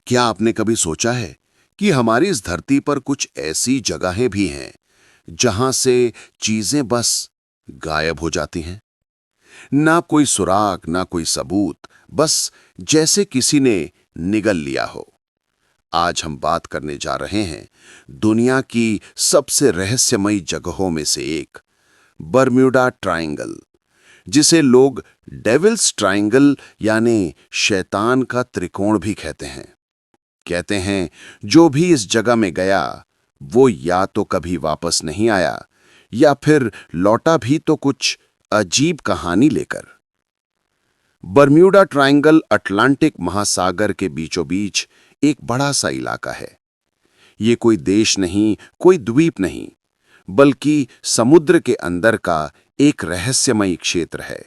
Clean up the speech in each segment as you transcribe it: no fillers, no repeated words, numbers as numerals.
क्या आपने कभी सोचा है कि हमारी इस धरती पर कुछ ऐसी जगहें भी हैं जहां से चीजें बस गायब हो जाती हैं? ना कोई सुराग, ना कोई सबूत, बस जैसे किसी ने निगल लिया हो। आज हम बात करने जा रहे हैं दुनिया की सबसे रहस्यमयी जगहों में से एक, बरम्यूडा ट्रायंगल, जिसे लोग डेविल्स ट्रायंगल यानी शैतान का त्रिकोण भी कहते हैं। कहते हैं जो भी इस जगह में गया वो या तो कभी वापस नहीं आया या फिर लौटा भी तो कुछ अजीब कहानी लेकर। बरम्यूडा ट्रायंगल अटलांटिक महासागर के बीचों बीच एक बड़ा सा इलाका है। ये कोई देश नहीं, कोई द्वीप नहीं, बल्कि समुद्र के अंदर का एक रहस्यमयी क्षेत्र है।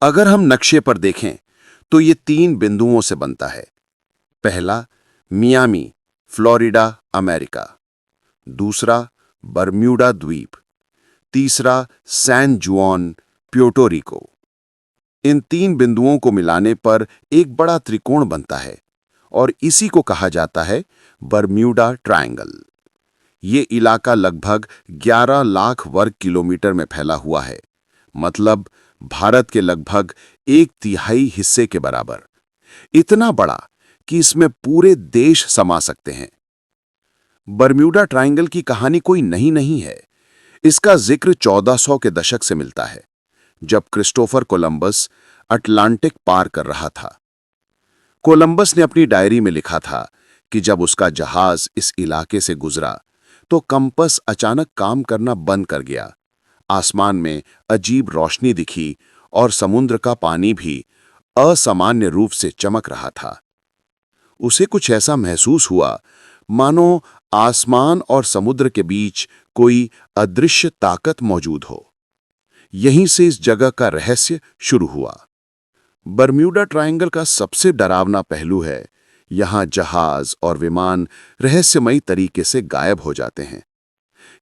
अगर हम नक्शे पर देखें तो ये 3 बिंदुओं से बनता है। पहला, मियामी, फ्लोरिडा, अमेरिका। दूसरा, बरम्यूडा द्वीप। तीसरा, सैन जुआन, प्यूर्टो रिको। इन 3 बिंदुओं को मिलाने पर एक बड़ा त्रिकोण बनता है और इसी को कहा जाता है बरम्यूडा ट्रायंगल। ये इलाका लगभग 11 लाख वर्ग किलोमीटर में फैला हुआ है, मतलब भारत के लगभग 1/3 हिस्से के बराबर। इतना बड़ा कि इसमें पूरे देश समा सकते हैं। बरम्यूडा ट्रायंगल की कहानी कोई नई नहीं है। इसका जिक्र 1400 के दशक से मिलता है, जब क्रिस्टोफर कोलंबस अटलांटिक पार कर रहा था। कोलंबस ने अपनी डायरी में लिखा था कि जब उसका जहाज इस इलाके से गुजरा तो कंपस अचानक काम करना बंद कर गया। आसमान में अजीब रोशनी दिखी और समुद्र का पानी भी असामान्य रूप से चमक रहा था। उसे कुछ ऐसा महसूस हुआ मानो आसमान और समुद्र के बीच कोई अदृश्य ताकत मौजूद हो। यहीं से इस जगह का रहस्य शुरू हुआ। बरम्यूडा ट्रायंगल का सबसे डरावना पहलू है यहां जहाज और विमान रहस्यमयी तरीके से गायब हो जाते हैं।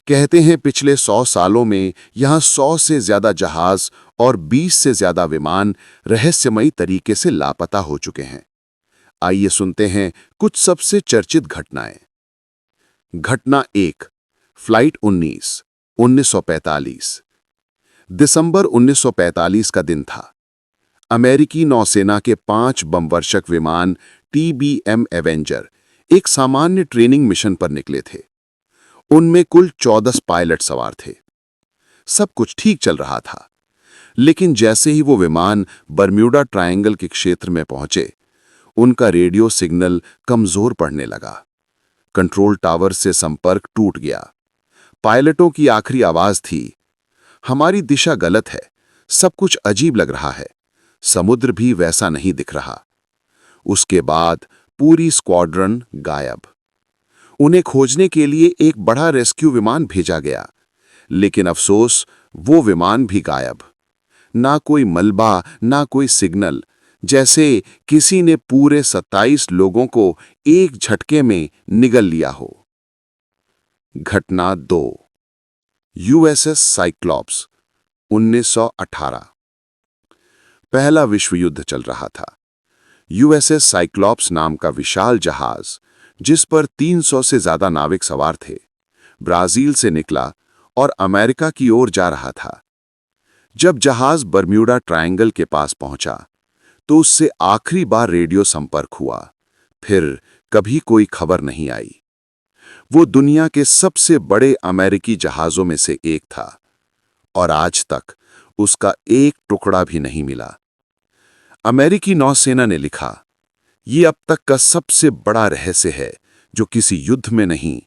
कहते हैं पिछले 100 सालों में यहां 100 से ज्यादा जहाज और 20 से ज्यादा विमान रहस्यमयी तरीके से लापता हो चुके हैं। आइए सुनते हैं कुछ सबसे चर्चित घटनाएं। घटना 1, फ्लाइट 19, 1945। दिसंबर 1945 का दिन था। अमेरिकी नौसेना के 5 बमवर्षक विमान TBM एवेंजर एक सामान्य ट्रेनिंग मिशन पर निकले थे। उनमें कुल 14 पायलट सवार थे। सब कुछ ठीक चल रहा था, लेकिन जैसे ही वो विमान बरम्यूडा ट्रायंगल के क्षेत्र में पहुंचे, उनका रेडियो सिग्नल कमजोर पड़ने लगा। कंट्रोल टावर से संपर्क टूट गया। पायलटों की आखिरी आवाज थी, हमारी दिशा गलत है, सब कुछ अजीब लग रहा है, समुद्र भी वैसा नहीं दिख रहा। उसके बाद पूरी स्क्वाड्रन गायब। उन्हें खोजने के लिए एक बड़ा रेस्क्यू विमान भेजा गया, लेकिन अफसोस वो विमान भी गायब। ना कोई मलबा, ना कोई सिग्नल, जैसे किसी ने पूरे 27 लोगों को एक झटके में निगल लिया हो। घटना 2, USS साइक्लॉप्स, 1918। पहला विश्व युद्ध चल रहा था। USS साइक्लॉप्स नाम का विशाल जहाज, जिस पर 300 से ज्यादा नाविक सवार थे, ब्राजील से निकला और अमेरिका की ओर जा रहा था। जब जहाज बरम्यूडा ट्रायंगल के पास पहुंचा तो उससे आखिरी बार रेडियो संपर्क हुआ। फिर कभी कोई खबर नहीं आई। वो दुनिया के सबसे बड़े अमेरिकी जहाजों में से एक था और आज तक उसका एक टुकड़ा भी नहीं मिला। अमेरिकी नौसेना ने लिखा, ये अब तक का सबसे बड़ा रहस्य है जो किसी युद्ध में नहीं।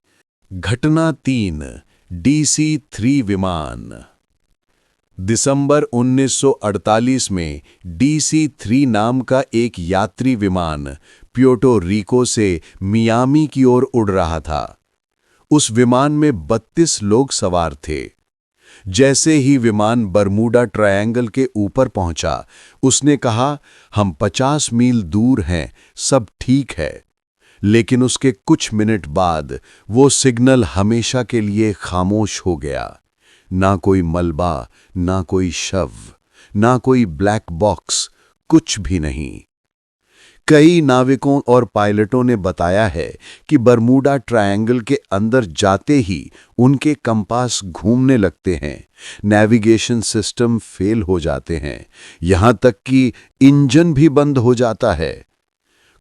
घटना 3, DC-3 विमान। दिसंबर 1948 में DC-3 नाम का एक यात्री विमान प्यूर्टो रिको से मियामी की ओर उड़ रहा था। उस विमान में 32 लोग सवार थे। जैसे ही विमान बरम्यूडा ट्रायंगल के ऊपर पहुंचा, उसने कहा, हम 50 मील दूर हैं, सब ठीक है। लेकिन उसके कुछ मिनट बाद वो सिग्नल हमेशा के लिए खामोश हो गया। ना कोई मलबा, ना कोई शव, ना कोई ब्लैक बॉक्स, कुछ भी नहीं। कई नाविकों और पायलटों ने बताया है कि बरमूडा ट्रायंगल के अंदर जाते ही उनके कंपास घूमने लगते हैं, नेविगेशन सिस्टम फेल हो जाते हैं, यहां तक कि इंजन भी बंद हो जाता है।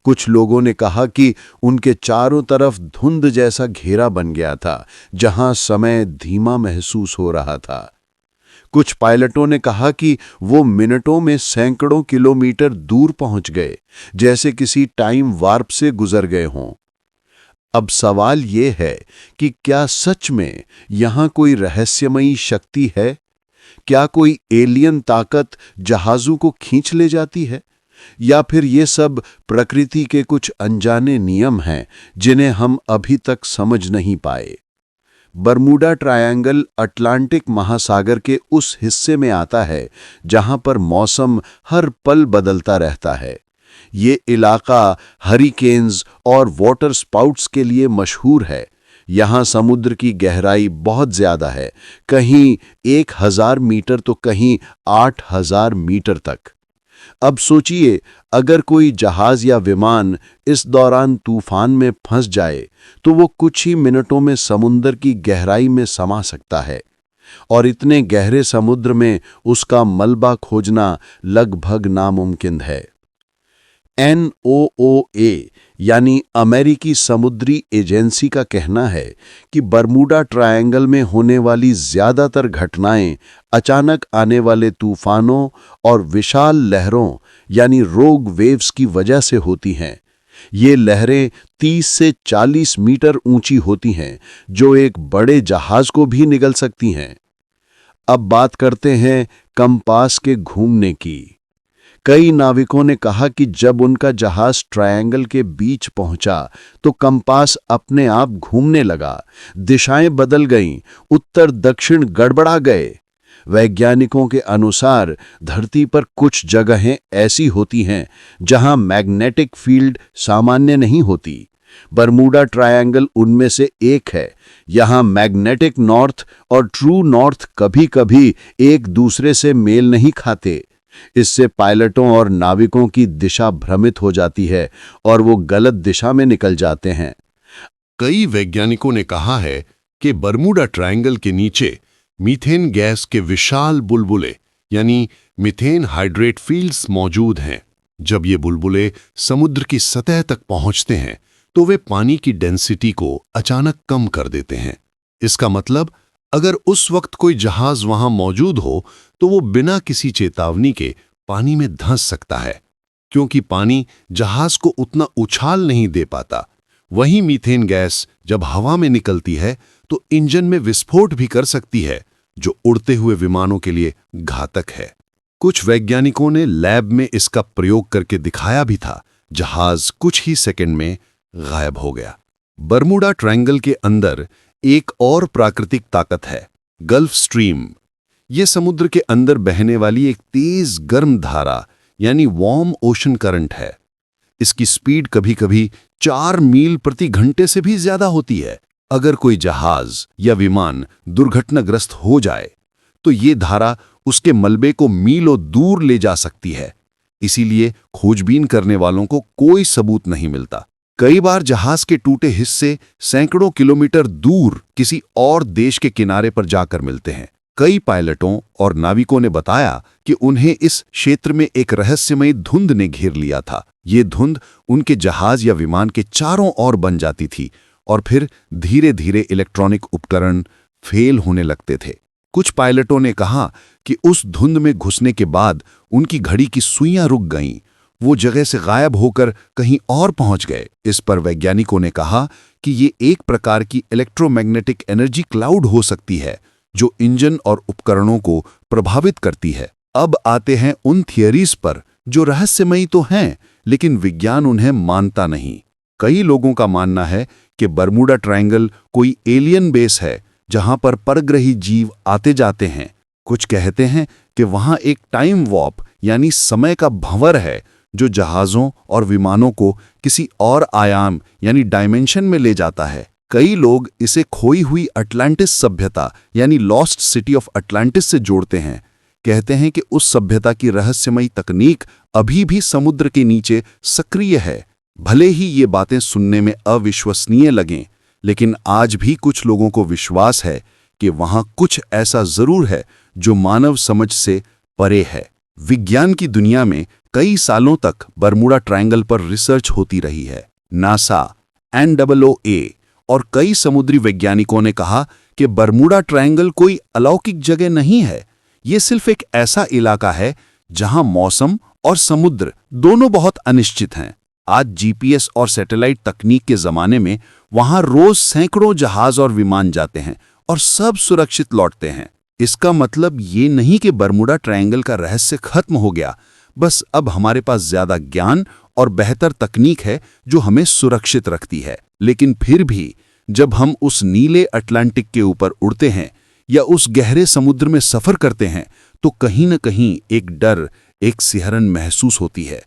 कुछ लोगों ने कहा कि उनके चारों तरफ धुंध जैसा घेरा बन गया था, जहां समय धीमा महसूस हो रहा था। कुछ पायलटों ने कहा कि वो मिनटों में सैकड़ों किलोमीटर दूर पहुंच गए, जैसे किसी टाइम वार्प से गुजर गए हों। अब सवाल ये है कि क्या सच में यहां कोई रहस्यमयी शक्ति है? क्या कोई एलियन ताकत जहाजों को खींच ले जाती है? या फिर ये सब प्रकृति के कुछ अनजाने नियम हैं जिन्हें हम अभी तक समझ नहीं पाए? बरमूडा ट्रायंगल अटलांटिक महासागर के उस हिस्से में आता है जहां पर मौसम हर पल बदलता रहता है। ये इलाका हरिकेन्स और वाटर स्पाउट्स के लिए मशहूर है। यहाँ समुद्र की गहराई बहुत ज्यादा है, कहीं 1000 मीटर तो कहीं 8000 मीटर तक। अब सोचिए, अगर कोई जहाज या विमान इस दौरान तूफान में फंस जाए तो वो कुछ ही मिनटों में समुद्र की गहराई में समा सकता है, और इतने गहरे समुद्र में उसका मलबा खोजना लगभग नामुमकिन है। NOAA यानी अमेरिकी समुद्री एजेंसी का कहना है कि बरमूडा ट्रायंगल में होने वाली ज्यादातर घटनाएं अचानक आने वाले तूफानों और विशाल लहरों यानी रोग वेव्स की वजह से होती हैं। ये लहरें 30 से 40 मीटर ऊंची होती हैं, जो एक बड़े जहाज को भी निगल सकती हैं। अब बात करते हैं कंपास के घूमने की। कई नाविकों ने कहा कि जब उनका जहाज ट्रायंगल के बीच पहुंचा तो कंपास अपने आप घूमने लगा, दिशाएं बदल गईं, उत्तर दक्षिण गड़बड़ा गए। वैज्ञानिकों के अनुसार धरती पर कुछ जगहें ऐसी होती हैं जहां मैग्नेटिक फील्ड सामान्य नहीं होती। बरमूडा ट्रायंगल उनमें से एक है। यहां मैग्नेटिक नॉर्थ और ट्रू नॉर्थ कभी-कभी एक दूसरे से मेल नहीं खाते। इससे पायलटों और नाविकों की दिशा भ्रमित हो जाती है और वो गलत दिशा में निकल जाते हैं। कई वैज्ञानिकों ने कहा है कि बरमूडा ट्रायंगल के नीचे मीथेन गैस के विशाल बुलबुले यानी मीथेन हाइड्रेट फील्ड्स मौजूद हैं। जब ये बुलबुले समुद्र की सतह तक पहुंचते हैं तो वे पानी की डेंसिटी को अचानक कम कर देते हैं। इसका मतलब अगर उस वक्त कोई जहाज वहां मौजूद हो तो वो बिना किसी चेतावनी के पानी में धंस सकता है, क्योंकि पानी जहाज को उतना उछाल नहीं दे पाता। वहीं मीथेन गैस जब हवा में निकलती है तो इंजन में विस्फोट भी कर सकती है, जो उड़ते हुए विमानों के लिए घातक है। कुछ वैज्ञानिकों ने लैब में इसका प्रयोग करके दिखाया भी था। जहाज कुछ ही सेकंड में गायब हो गया। बरमूडा ट्रायंगल के अंदर एक और प्राकृतिक ताकत है, गल्फ स्ट्रीम। यह समुद्र के अंदर बहने वाली एक तेज गर्म धारा यानी वार्म ओशन करंट है। इसकी स्पीड कभी-कभी 4 मील प्रति घंटे से भी ज्यादा होती है। अगर कोई जहाज या विमान दुर्घटनाग्रस्त हो जाए तो ये धारा उसके मलबे को मीलों दूर ले जा सकती है। इसीलिए खोजबीन करने वालों को कोई सबूत नहीं मिलता। कई बार जहाज के टूटे हिस्से सैकड़ों किलोमीटर दूर किसी और देश के किनारे पर जाकर मिलते हैं। कई पायलटों और नाविकों ने बताया कि उन्हें इस क्षेत्र में एक रहस्यमयी धुंध ने घेर लिया था। ये धुंध उनके जहाज या विमान के चारों ओर बन जाती थी और फिर धीरे-धीरे इलेक्ट्रॉनिक उपकरण फेल होने लगते थे। कुछ पायलटों ने कहा कि उस धुंध में घुसने के बाद उनकी घड़ी की सुइयां रुक गईं। वो जगह से गायब होकर कहीं और पहुंच गए। इस पर वैज्ञानिकों ने कहा कि ये एक प्रकार की इलेक्ट्रोमैग्नेटिक एनर्जी क्लाउड हो सकती है, जो इंजन और उपकरणों को प्रभावित करती है। अब आते हैं उन थियरीज पर जो रहस्यमयी तो हैं, लेकिन विज्ञान उन्हें मानता नहीं। कई लोगों का मानना है कि बरमूडा ट्रायंगल कोई एलियन बेस है, जहां पर परग्रही जीव आते जाते हैं। कुछ कहते हैं कि वहां एक टाइम वॉर्प यानी समय का भंवर है, जो जहाज़ों और विमानों को किसी और आयाम यानी डायमेंशन में ले जाता है। कई लोग इसे खोई हुई अटलांटिस सभ्यता यानी लॉस्ट सिटी ऑफ अटलांटिस से जोड़ते हैं, कहते हैं कि उस सभ्यता की रहस्यमयी तकनीक अभी भी समुद्र के नीचे सक्रिय है। भले ही ये बातें सुनने में अविश्वसनीय लगें, लेकिन आज भी कुछ लोगों को विश्वास है कि वहां कुछ ऐसा जरूर है जो मानव समझ से परे है। विज्ञान की दुनिया में कई सालों तक बरमूडा ट्रायंगल पर रिसर्च होती रही है। नासा, NOAA और कई समुद्री वैज्ञानिकों ने कहा कि बरमूडा ट्रायंगल कोई अलौकिक जगह नहीं है। ये सिर्फ एक ऐसा इलाका है जहां मौसम और समुद्र दोनों बहुत अनिश्चित हैं। आज GPS और सैटेलाइट तकनीक के जमाने में वहां रोज सैकड़ों जहाज और विमान जाते हैं और सब सुरक्षित लौटते हैं। इसका मतलब ये नहीं कि बरमूडा ट्रायंगल का रहस्य खत्म हो गया, बस अब हमारे पास ज्यादा ज्ञान और बेहतर तकनीक है जो हमें सुरक्षित रखती है। लेकिन फिर भी जब हम उस नीले अटलांटिक के ऊपर उड़ते हैं या उस गहरे समुद्र में सफर करते हैं तो कहीं न कहीं एक डर, एक सिहरन महसूस होती है,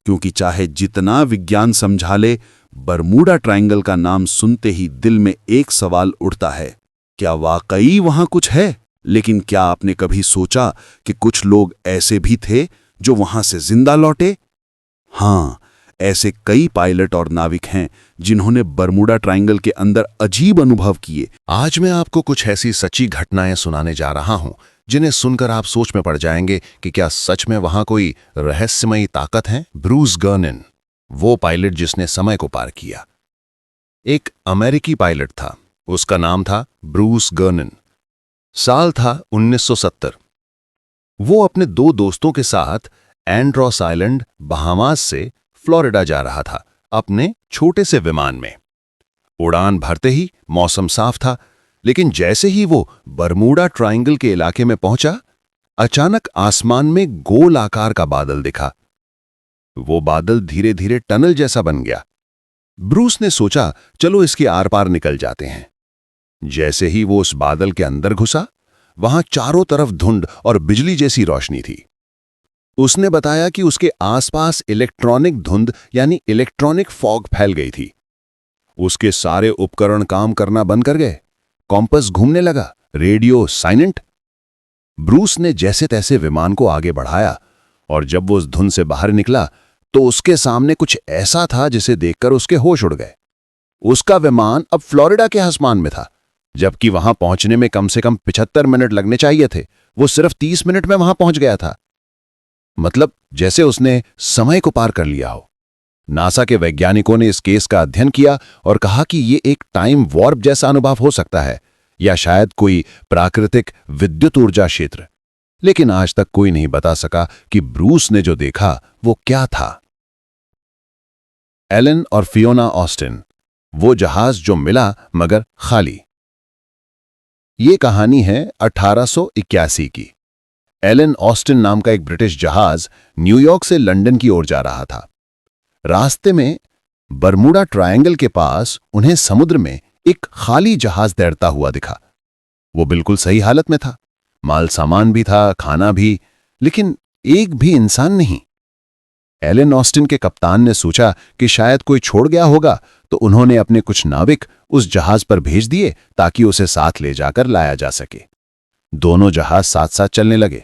क्योंकि चाहे जितना विज्ञान समझा ले, बरमूडा ट्रायंगल का नाम सुनते ही दिल में एक सवाल उठता है, क्या वाकई वहां कुछ है? लेकिन क्या आपने कभी सोचा कि कुछ लोग ऐसे भी थे जो वहां से जिंदा लौटे? हाँ, ऐसे कई पायलट और नाविक हैं जिन्होंने बरमूडा ट्रायंगल के अंदर अजीब अनुभव किए। आज मैं आपको कुछ ऐसी सच्ची घटनाएं सुनाने जा रहा हूं जिन्हें सुनकर आप सोच में पड़ जाएंगे कि क्या सच में वहां कोई रहस्यमयी ताकत है। ब्रूस गर्निन, वो पायलट जिसने समय को पार किया। एक अमेरिकी पायलट था, उसका नाम था ब्रूस गर्निन। साल था 1970। वो अपने 2 दोस्तों के साथ एंड्रोस आइलैंड, बहामास से फ्लोरिडा जा रहा था अपने छोटे से विमान में। उड़ान भरते ही मौसम साफ था, लेकिन जैसे ही वो बरमूडा ट्रायंगल के इलाके में पहुंचा, अचानक आसमान में गोल आकार का बादल दिखा। वो बादल धीरे धीरे टनल जैसा बन गया। ब्रूस ने सोचा, चलो इसके आर पार निकल जाते हैं। जैसे ही वो उस बादल के अंदर घुसा, वहां चारों तरफ धुंध और बिजली जैसी रोशनी थी। उसने बताया कि उसके आसपास इलेक्ट्रॉनिक धुंध यानी इलेक्ट्रॉनिक फॉग फैल गई थी। उसके सारे उपकरण काम करना बंद कर गए, कॉम्पस घूमने लगा, रेडियो साइलेंट। ब्रूस ने जैसे तैसे विमान को आगे बढ़ाया और जब वो उस धुंध से बाहर निकला तो उसके सामने कुछ ऐसा था जिसे देखकर उसके होश उड़ गए। उसका विमान अब फ्लोरिडा के आसमान में था, जबकि वहां पहुंचने में कम से कम 75 मिनट लगने चाहिए थे। वो सिर्फ 30 मिनट में वहां पहुंच गया था। मतलब जैसे उसने समय को पार कर लिया हो। नासा के वैज्ञानिकों ने इस केस का अध्ययन किया और कहा कि ये एक टाइम वॉर्प जैसा अनुभव हो सकता है या शायद कोई प्राकृतिक विद्युत ऊर्जा क्षेत्र। लेकिन आज तक कोई नहीं बता सका कि ब्रूस ने जो देखा वो क्या था। एलन और फियोना ऑस्टिन, वो जहाज जो मिला मगर खाली। ये कहानी है 1881 की। एलन ऑस्टिन नाम का एक ब्रिटिश जहाज न्यूयॉर्क से लंदन की ओर जा रहा था। रास्ते में बरमूडा ट्रायंगल के पास उन्हें समुद्र में एक खाली जहाज तैरता हुआ दिखा। वो बिल्कुल सही हालत में था, माल सामान भी था, खाना भी, लेकिन एक भी इंसान नहीं। एलन ऑस्टिन के कप्तान ने सोचा कि शायद कोई छोड़ गया होगा, तो उन्होंने अपने कुछ नाविक उस जहाज पर भेज दिए ताकि उसे साथ ले जाकर लाया जा सके। दोनों जहाज साथ साथ चलने लगे,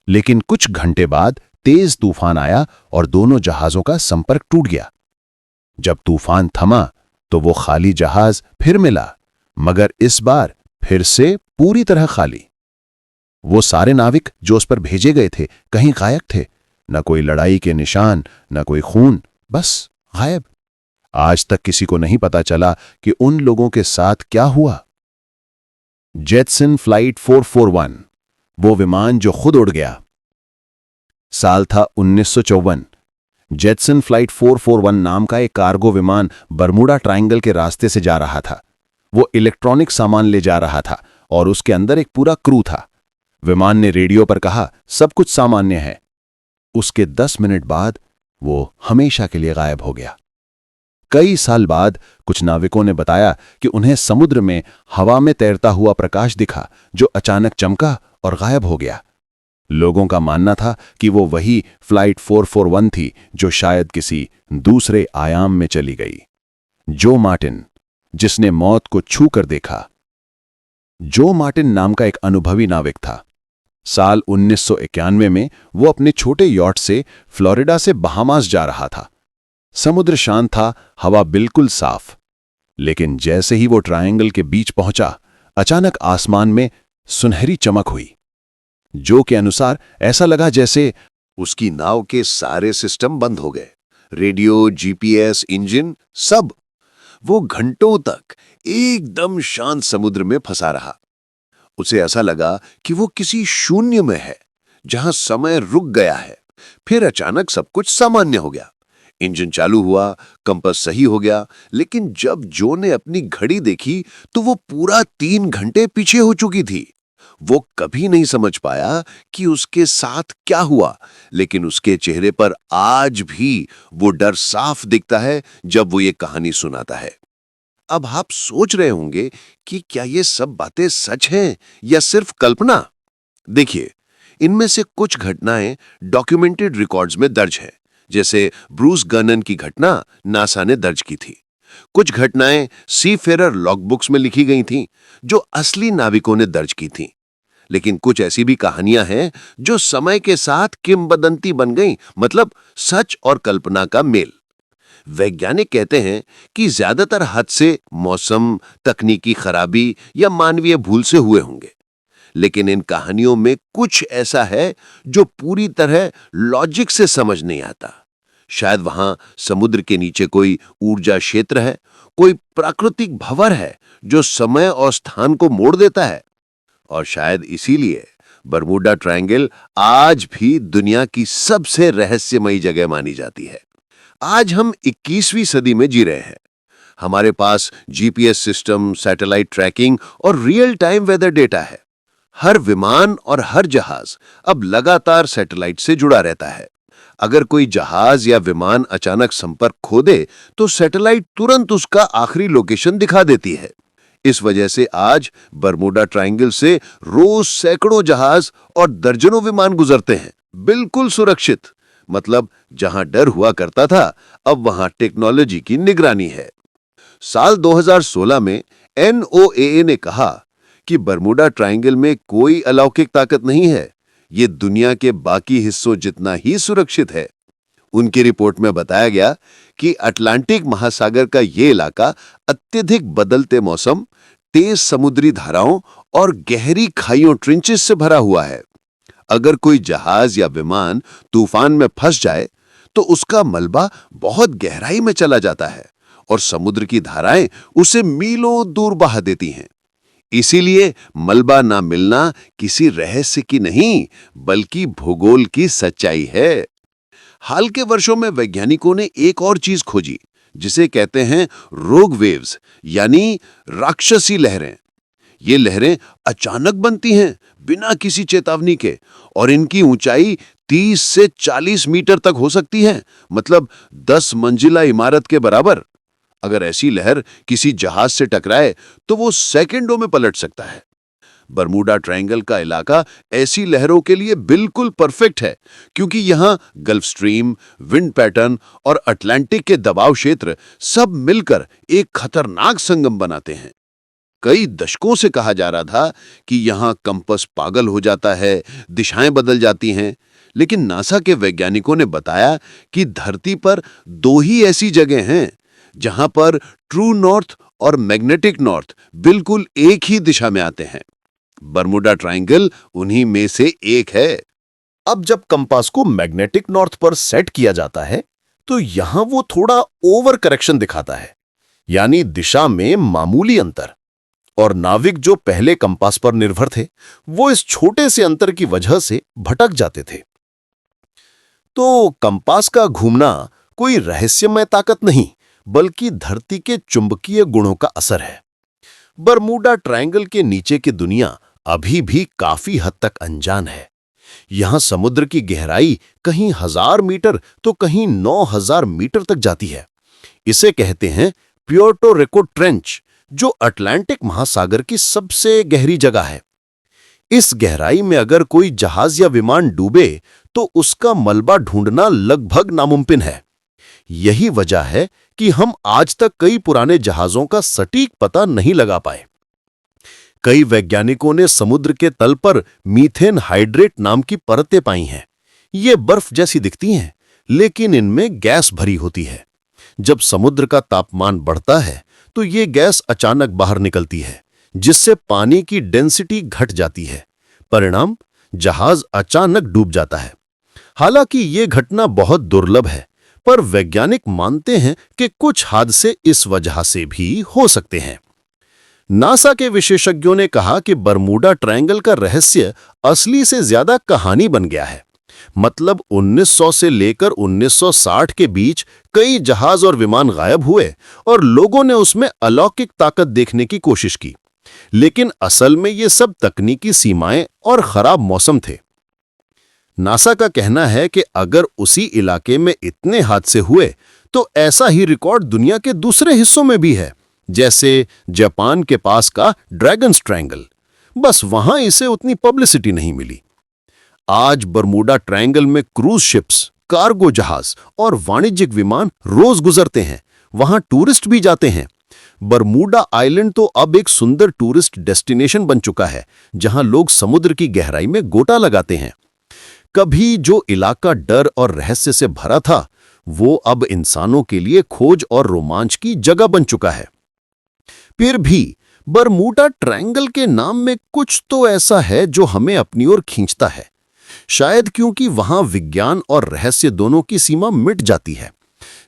लेकिन कुछ घंटे बाद तेज तूफान आया और दोनों जहाजों का संपर्क टूट गया। जब तूफान थमा तो वो खाली जहाज फिर मिला, मगर इस बार फिर से पूरी तरह खाली। वो सारे नाविक जो उस पर भेजे गए थे कहीं गायब थे, न कोई लड़ाई के निशान, न कोई खून, बस गायब। आज तक किसी को नहीं पता चला कि उन लोगों के साथ क्या हुआ। जेटसन फ्लाइट 441, वो विमान जो खुद उड़ गया। साल था 1954। जेटसन फ्लाइट 441 नाम का एक कार्गो विमान बरमूडा ट्रायंगल के रास्ते से जा रहा था। वो इलेक्ट्रॉनिक सामान ले जा रहा था और उसके अंदर एक पूरा क्रू था। विमान ने रेडियो पर कहा, सब कुछ सामान्य है। उसके 10 मिनट बाद वो हमेशा के लिए गायब हो गया। कई साल बाद कुछ नाविकों ने बताया कि उन्हें समुद्र में हवा में तैरता हुआ प्रकाश दिखा जो अचानक चमका और गायब हो गया। लोगों का मानना था कि वो वही फ्लाइट 441 थी जो शायद किसी दूसरे आयाम में चली गई। जो मार्टिन, जिसने मौत को छू कर देखा। जो मार्टिन नाम का एक अनुभवी नाविक था। साल 1991 में वो अपने छोटे यॉट से फ्लोरिडा से बहामास जा रहा था। समुद्र शांत था, हवा बिल्कुल साफ। लेकिन जैसे ही वो ट्रायंगल के बीच पहुंचा, अचानक आसमान में सुनहरी चमक हुई, जो के अनुसार ऐसा लगा जैसे उसकी नाव के सारे सिस्टम बंद हो गए, रेडियो, जीपीएस, इंजन, सब। वो घंटों तक एकदम शांत समुद्र में फंसा रहा। उसे ऐसा लगा कि वो किसी शून्य में है, जहां समय रुक गया है। फिर अचानक सब कुछ सामान्य हो गया। इंजन चालू हुआ, कंपास सही हो गया, लेकिन जब जो ने अपनी घड़ी देखी तो वो पूरा 3 घंटे पीछे हो चुकी थी। वो कभी नहीं समझ पाया कि उसके साथ क्या हुआ, लेकिन उसके चेहरे पर आज भी वो डर साफ दिखता है जब वो ये कहानी सुनाता है। अब आप सोच रहे होंगे कि क्या ये सब बातें सच हैं या सिर्फ कल्पना? देखिए, इनमें से कुछ घटनाएं डॉक्यूमेंटेड रिकॉर्ड्स में दर्ज हैं, जैसे ब्रूस गनन की घटना नासा ने दर्ज की थी। कुछ घटनाएं सीफेरर लॉगबुक्स में लिखी गई थीं, जो असली नाविकों ने दर्ज की थीं। लेकिन कुछ ऐसी भी कहानियां हैं जो समय के साथ किंवदंती बन गईं, मतलब सच और कल्पना का मेल। वैज्ञानिक कहते हैं कि ज्यादातर हादसे मौसम, तकनीकी खराबी या मानवीय भूल से हुए होंगे, लेकिन इन कहानियों में कुछ ऐसा है जो पूरी तरह लॉजिक से समझ नहीं आता। शायद वहां समुद्र के नीचे कोई ऊर्जा क्षेत्र है, कोई प्राकृतिक भंवर है जो समय और स्थान को मोड़ देता है। और शायद इसीलिए बरमूडा ट्रायंगल आज भी दुनिया की सबसे रहस्यमयी जगह मानी जाती है। आज हम 21वीं सदी में जी रहे हैं। हमारे पास जीपीएस सिस्टम, सैटेलाइट ट्रैकिंग और रियल टाइम वेदर डेटा है। हर विमान और हर जहाज अब लगातार सैटेलाइट से जुड़ा रहता है। अगर कोई जहाज या विमान अचानक संपर्क खो दे, तो सैटेलाइट तुरंत उसका आखिरी लोकेशन दिखा देती है। इस वजह से आज बरमूडा ट्रायंगल से रोज सैकड़ों जहाज और दर्जनों विमान गुजरते हैं, बिल्कुल सुरक्षित। मतलब जहां डर हुआ करता था, अब वहां टेक्नोलॉजी की निगरानी है। साल 2016 में NOAA ने कहा कि बरमूडा ट्रायंगल में कोई अलौकिक ताकत नहीं है, ये दुनिया के बाकी हिस्सों जितना ही सुरक्षित है। उनकी रिपोर्ट में बताया गया कि अटलांटिक महासागर का ये इलाका अत्यधिक बदलते मौसम, तेज समुद्री धाराओं और गहरी खाइयों ट्रेंचेस से भरा हुआ है। अगर कोई जहाज या विमान तूफान में फंस जाए, तो उसका मलबा बहुत गहराई में चला जाता है और समुद्र की धाराएं उसे मीलों दूर बहा देती हैं। इसीलिए मलबा ना मिलना किसी रहस्य की नहीं, बल्कि भूगोल की सच्चाई है। हाल के वर्षों में वैज्ञानिकों ने एक और चीज खोजी, जिसे कहते हैं रोग वेव्स, यानी राक्षसी लहरें। ये लहरें अचानक बनती हैं, बिना किसी चेतावनी के, और इनकी ऊंचाई 30 से 40 मीटर तक हो सकती है, मतलब 10 मंजिला इमारत के बराबर। अगर ऐसी लहर किसी जहाज से टकराए तो वो सेकंडों में पलट सकता है। बरमूडा ट्रायंगल का इलाका ऐसी लहरों के लिए बिल्कुल परफेक्ट है, क्योंकि यहां गल्फ स्ट्रीम, विंड पैटर्न और अटलांटिक के दबाव क्षेत्र सब मिलकर एक खतरनाक संगम बनाते हैं। कई दशकों से कहा जा रहा था कि यहां कंपास पागल हो जाता है, दिशाएं बदल जाती हैं, लेकिन नासा के वैज्ञानिकों ने बताया कि धरती पर 2 ही ऐसी जगह हैं जहां पर ट्रू नॉर्थ और मैग्नेटिक नॉर्थ बिल्कुल एक ही दिशा में आते हैं। बरमूडा ट्रायंगल उन्हीं में से एक है। अब जब कंपास को मैग्नेटिक नॉर्थ पर सेट किया जाता है, तो यहां वो थोड़ा ओवर करेक्शन दिखाता है, यानी दिशा में मामूली अंतर। और नाविक जो पहले कंपास पर निर्भर थे, वो इस छोटे से अंतर की वजह से भटक जाते थे। तो कंपास का घूमना कोई रहस्यमय ताकत नहीं, बल्कि धरती के चुंबकीय गुणों का असर है। बरमूडा ट्रायंगल के नीचे की दुनिया अभी भी काफी हद तक अनजान है। यहां समुद्र की गहराई कहीं 1000 मीटर तो कहीं 9000 मीटर तक जाती है। इसे कहते हैं प्यूर्टो रिको ट्रेंच, जो अटलांटिक महासागर की सबसे गहरी जगह है। इस गहराई में अगर कोई जहाज या विमान डूबे, तो उसका मलबा ढूंढना लगभग नामुमकिन है। यही वजह है कि हम आज तक कई पुराने जहाजों का सटीक पता नहीं लगा पाए। कई वैज्ञानिकों ने समुद्र के तल पर मीथेन हाइड्रेट नाम की परतें पाई हैं। ये बर्फ जैसी दिखती हैं, लेकिन इनमें गैस भरी होती है। जब समुद्र का तापमान बढ़ता है तो ये गैस अचानक बाहर निकलती है, जिससे पानी की डेंसिटी घट जाती है। परिणाम, जहाज अचानक डूब जाता है। हालांकि ये घटना बहुत दुर्लभ है, पर वैज्ञानिक मानते हैं कि कुछ हादसे इस वजह से भी हो सकते हैं। नासा के विशेषज्ञों ने कहा कि बरमूडा ट्रायंगल का रहस्य असली से ज्यादा कहानी बन गया है। मतलब 1900 से लेकर 1960 के बीच कई जहाज और विमान गायब हुए और लोगों ने उसमें अलौकिक ताकत देखने की कोशिश की। लेकिन असल में ये सब तकनीकी सीमाएं और खराब मौसम थे। नासा का कहना है कि अगर उसी इलाके में इतने हादसे हुए तो ऐसा ही रिकॉर्ड दुनिया के दूसरे हिस्सों में भी है, जैसे जापान के पास का ड्रैगन्स ट्रायंगल। बस वहां इसे उतनी पब्लिसिटी नहीं मिली। आज बरमूडा ट्रायंगल में क्रूज शिप्स, कार्गो जहाज और वाणिज्यिक विमान रोज गुजरते हैं। वहां टूरिस्ट भी जाते हैं। बरमूडा आइलैंड तो अब एक सुंदर टूरिस्ट डेस्टिनेशन बन चुका है, जहां लोग समुद्र की गहराई में गोता लगाते हैं। कभी जो इलाका डर और रहस्य से भरा था, वो अब इंसानों के लिए खोज और रोमांच की जगह बन चुका है। फिर भी बरमूडा ट्रायंगल के नाम में कुछ तो ऐसा है जो हमें अपनी ओर खींचता है। शायद क्योंकि वहां विज्ञान और रहस्य दोनों की सीमा मिट जाती है।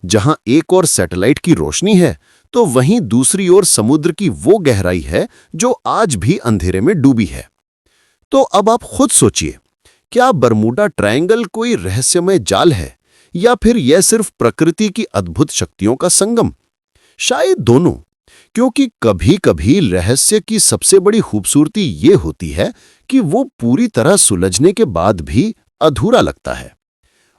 जहां एक ओर सैटेलाइट की रोशनी है, तो वहीं दूसरी ओर समुद्र की वो गहराई है जो आज भी अंधेरे में डूबी है। तो अब आप खुद सोचिए, क्या बरमूडा ट्रायंगल कोई रहस्यमय जाल है या फिर यह सिर्फ प्रकृति की अद्भुत शक्तियों का संगम? शायद दोनों, क्योंकि कभी-कभी रहस्य की सबसे बड़ी खूबसूरती ये होती है कि वो पूरी तरह सुलझने के बाद भी अधूरा लगता है।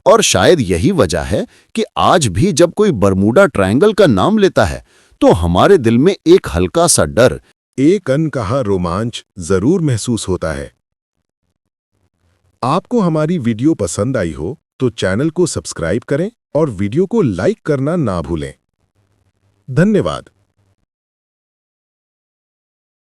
और शायद यही वजह है कि आज भी जब कोई बरमूडा ट्रायंगल का नाम लेता है तो हमारे दिल में एक हल्का सा डर, एक अनकहा रोमांच जरूर महसूस होता है। आपको हमारी वीडियो पसंद आई हो तो चैनल को सब्सक्राइब करें और वीडियो को लाइक करना ना भूलें। धन्यवाद।